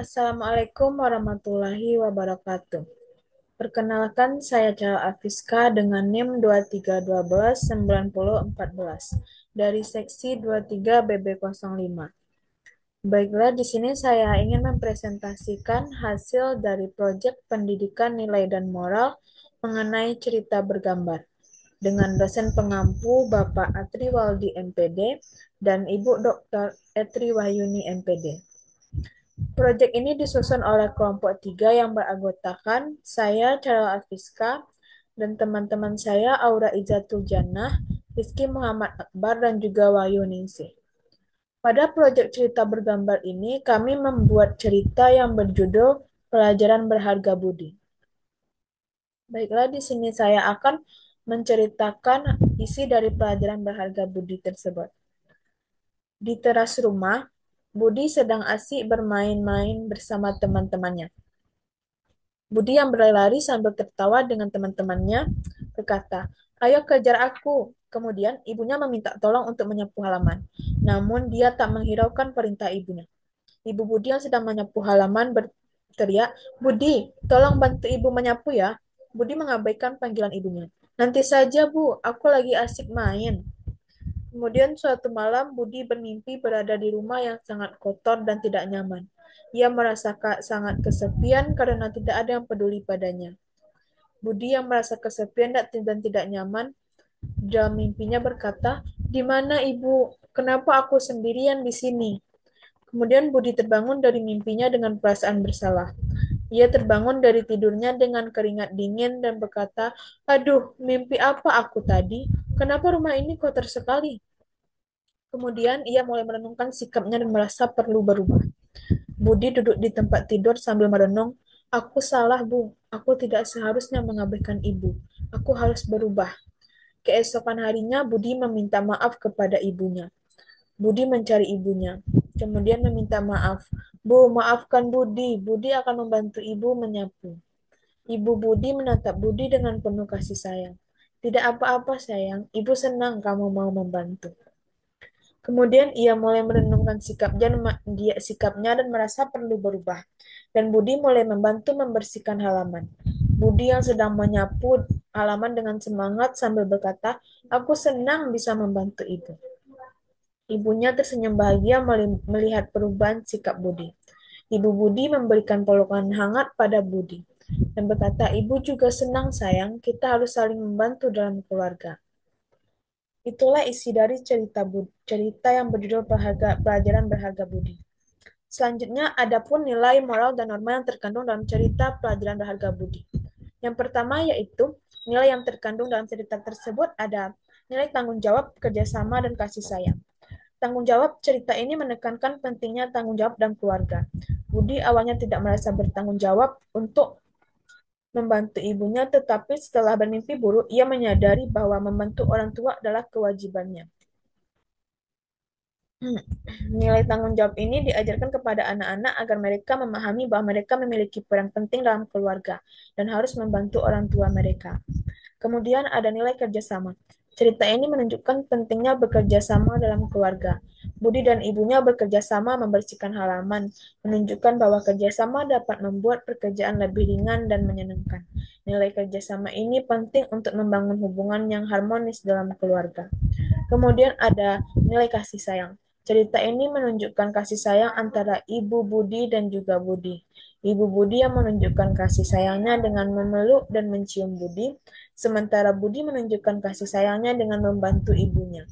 Assalamualaikum warahmatullahi wabarakatuh. Perkenalkan, saya Cel Afiska dengan NIM 23129014 dari seksi 23 BB05. Baiklah, di sini saya ingin mempresentasikan hasil dari proyek pendidikan nilai dan moral mengenai cerita bergambar dengan dosen pengampu Bapak Atri Waldi MPD dan Ibu Dr. Etri Wahyuni MPD. Proyek ini disusun oleh kelompok 3 yang beranggotakan saya, Carol Afiska, dan teman-teman saya Aura Izatul Jannah, Rizky Muhammad Akbar, dan juga Wahyu Ningsih. Pada proyek cerita bergambar ini, kami membuat cerita yang berjudul Pelajaran Berharga Budi. Baiklah, di sini saya akan menceritakan isi dari pelajaran berharga budi tersebut. Di teras rumah, Budi sedang asik bermain-main bersama teman-temannya. Budi yang berlari sambil tertawa dengan teman-temannya berkata, "Ayo kejar aku." Kemudian ibunya meminta tolong untuk menyapu halaman. Namun dia tak menghiraukan perintah ibunya. Ibu Budi yang sedang menyapu halaman berteriak, "Budi, tolong bantu ibu menyapu ya." Budi mengabaikan panggilan ibunya. "Nanti saja, Bu, aku lagi asik main." Kemudian suatu malam Budi bermimpi berada di rumah yang sangat kotor dan tidak nyaman. Ia merasa sangat kesepian karena tidak ada yang peduli padanya. Budi yang merasa kesepian dan tidak nyaman dalam mimpinya berkata, "Di mana ibu? Kenapa aku sendirian di sini?" Kemudian Budi terbangun dari mimpinya dengan perasaan bersalah. Ia terbangun dari tidurnya dengan keringat dingin dan berkata, "Aduh, mimpi apa aku tadi? Kenapa rumah ini kotor sekali?" Kemudian ia mulai merenungkan sikapnya dan merasa perlu berubah. Budi duduk di tempat tidur sambil merenung, "Aku salah, Bu. Aku tidak seharusnya mengabaikan ibu. Aku harus berubah." Keesokan harinya, Budi meminta maaf kepada ibunya. Budi mencari ibunya, kemudian meminta maaf. "Bu, maafkan Budi. Budi akan membantu ibu menyapu." Ibu Budi menatap Budi dengan penuh kasih sayang. "Tidak apa-apa, sayang. Ibu senang kamu mau membantu." Kemudian ia mulai merenungkan sikapnya dan merasa perlu berubah. Dan Budi mulai membantu membersihkan halaman. Budi yang sedang menyapu halaman dengan semangat sambil berkata, "Aku senang bisa membantu ibu." Ibunya tersenyum bahagia melihat perubahan sikap Budi. Ibu Budi memberikan pelukan hangat pada Budi dan berkata, "Ibu juga senang, sayang. Kita harus saling membantu dalam keluarga." Itulah isi dari cerita yang berjudul Pelajaran Berharga Budi. Selanjutnya, ada pun nilai moral dan norma yang terkandung dalam cerita Pelajaran Berharga Budi. Yang pertama yaitu nilai yang terkandung dalam cerita tersebut ada nilai tanggung jawab, kerjasama, dan kasih sayang. Tanggung jawab cerita ini menekankan pentingnya tanggung jawab dan keluarga. Budi awalnya tidak merasa bertanggung jawab untuk membantu ibunya, tetapi setelah bermimpi buruk, ia menyadari bahwa membantu orang tua adalah kewajibannya. Nilai tanggung jawab ini diajarkan kepada anak-anak agar mereka memahami bahwa mereka memiliki peran penting dalam keluarga dan harus membantu orang tua mereka. Kemudian ada nilai kerjasama. Cerita ini menunjukkan pentingnya bekerja sama dalam keluarga. Budi dan ibunya bekerja sama membersihkan halaman, menunjukkan bahwa kerjasama dapat membuat pekerjaan lebih ringan dan menyenangkan. Nilai kerjasama ini penting untuk membangun hubungan yang harmonis dalam keluarga. Kemudian ada nilai kasih sayang. Cerita ini menunjukkan kasih sayang antara Ibu Budi dan juga Budi. Ibu Budi yang menunjukkan kasih sayangnya dengan memeluk dan mencium Budi, sementara Budi menunjukkan kasih sayangnya dengan membantu ibunya.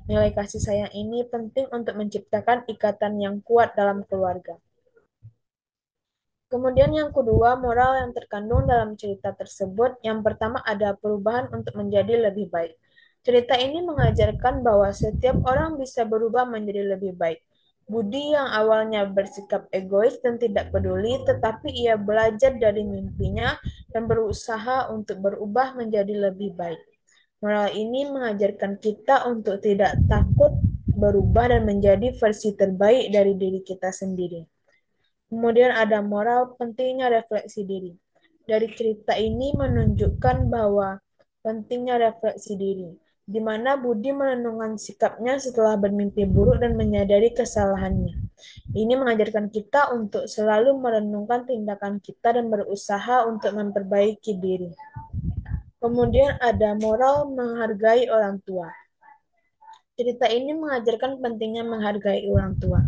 Nilai kasih sayang ini penting untuk menciptakan ikatan yang kuat dalam keluarga. Kemudian yang kedua, moral yang terkandung dalam cerita tersebut. Yang pertama ada perubahan untuk menjadi lebih baik. Cerita ini mengajarkan bahwa setiap orang bisa berubah menjadi lebih baik. Budi yang awalnya bersikap egois dan tidak peduli, tetapi ia belajar dari mimpinya dan berusaha untuk berubah menjadi lebih baik. Moral ini mengajarkan kita untuk tidak takut berubah dan menjadi versi terbaik dari diri kita sendiri. Kemudian ada moral pentingnya refleksi diri. Dari cerita ini menunjukkan bahwa pentingnya refleksi diri. di mana Budi merenungkan sikapnya setelah bermimpi buruk dan menyadari kesalahannya. Ini mengajarkan kita untuk selalu merenungkan tindakan kita dan berusaha untuk memperbaiki diri. Kemudian ada moral menghargai orang tua. Cerita ini mengajarkan pentingnya menghargai orang tua,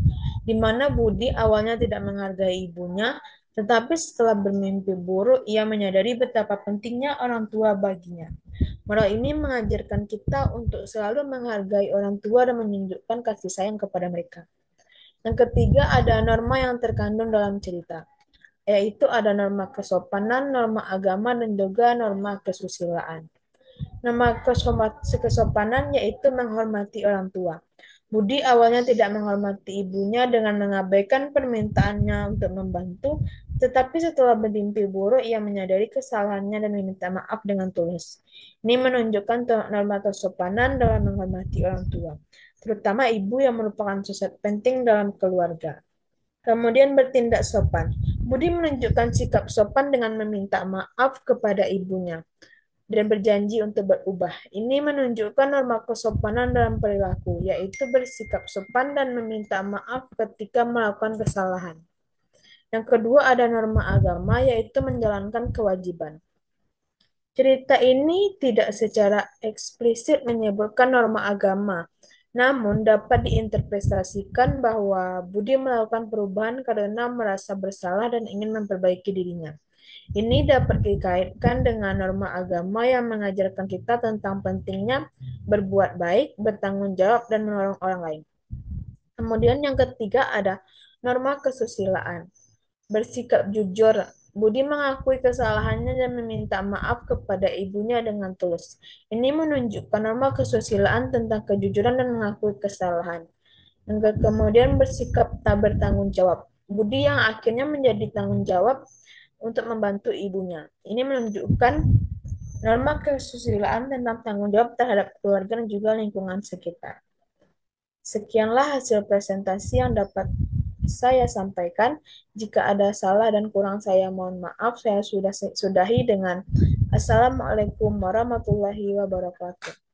di mana Budi awalnya tidak menghargai ibunya, tetapi setelah bermimpi buruk, ia menyadari betapa pentingnya orang tua baginya. Moral ini mengajarkan kita untuk selalu menghargai orang tua dan menunjukkan kasih sayang kepada mereka. Yang ketiga, ada norma yang terkandung dalam cerita, yaitu ada norma kesopanan, norma agama, dan juga norma kesusilaan. Nama kesopanan yaitu menghormati orang tua. Budi awalnya tidak menghormati ibunya dengan mengabaikan permintaannya untuk membantu, tetapi setelah bermimpi buruk, ia menyadari kesalahannya dan meminta maaf dengan tulus. Ini menunjukkan norma kesopanan dalam menghormati orang tua, terutama ibu yang merupakan sosok penting dalam keluarga. Kemudian bertindak sopan. Budi menunjukkan sikap sopan dengan meminta maaf kepada ibunya dan berjanji untuk berubah. Ini menunjukkan norma kesopanan dalam perilaku, yaitu bersikap sopan dan meminta maaf ketika melakukan kesalahan. Yang kedua ada norma agama, yaitu menjalankan kewajiban. Cerita ini tidak secara eksplisit menyebutkan norma agama, namun dapat diinterpretasikan bahwa Budi melakukan perubahan karena merasa bersalah dan ingin memperbaiki dirinya. Ini dapat dikaitkan dengan norma agama yang mengajarkan kita tentang pentingnya berbuat baik, bertanggung jawab, dan menolong orang lain. Kemudian yang ketiga ada norma kesusilaan. Bersikap jujur. Budi mengakui kesalahannya dan meminta maaf kepada ibunya dengan tulus. Ini menunjukkan norma kesusilaan tentang kejujuran dan mengakui kesalahan. Kemudian bersikap tak bertanggung jawab. Budi yang akhirnya menjadi tanggung jawab untuk membantu ibunya. Ini menunjukkan norma kesusilaan tentang tanggung jawab terhadap keluarga dan juga lingkungan sekitar. Sekianlah hasil presentasi yang dapat saya sampaikan. Jika ada salah dan kurang saya mohon maaf. Saya sudah sudahi dengan Assalamualaikum warahmatullahi wabarakatuh.